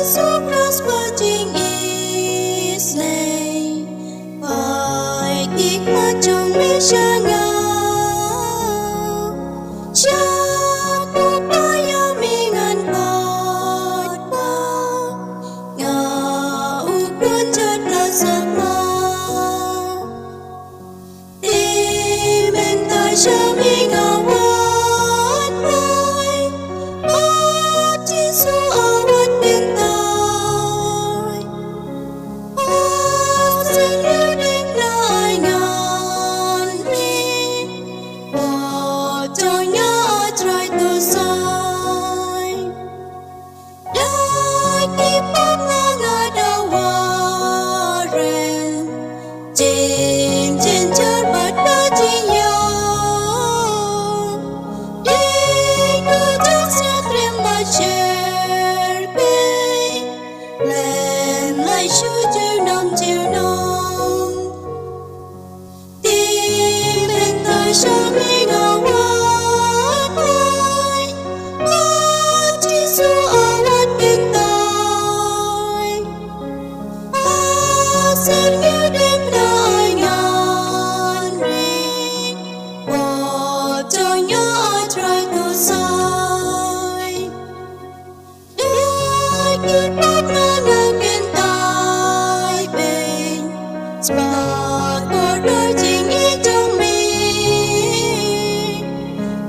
Jesus Christ virgin is name. Phải kích mắt trong mi cha ngao. Cha tu ba ya mi ngàn cột ba. Ngao quân chợt là giấc mơ. Tim bên tai cha mi ngao vút bay. Jesus ở vút bên tai. Xin yêu đêm lại ngàn ly. Bỏ cho nhớ trai từ sai. Đại kỳ bóng ngã ngã đau hòa rèn. Trên chớt bát đá chính yêu. Đi đôi chắc sẽ trem bà chèr bê. Lên lại shuh chiều nông chiều nông. Tim bên tai cha mi ngao vút bay. Jesus ở vút bên tai. Xin yêu đêm lại ngàn ri. Bỏ cho nhớ trai từ sai. Đại kỳ bát ngã ngã bên tai bên. Spark của đời chính ý trong mình.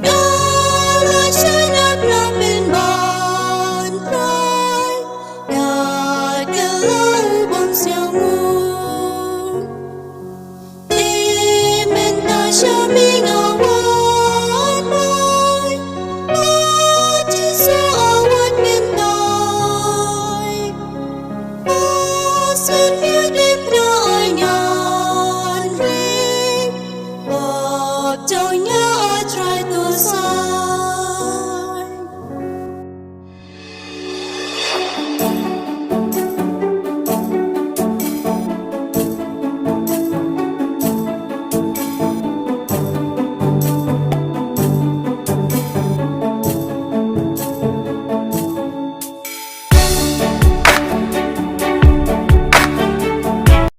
Đã lại trái đất là bên bàn trai. Đã kylla bóng xeo ngu. Tim bên tai cha mi ngao vút bay. Jesus ở vút bên tai. Xin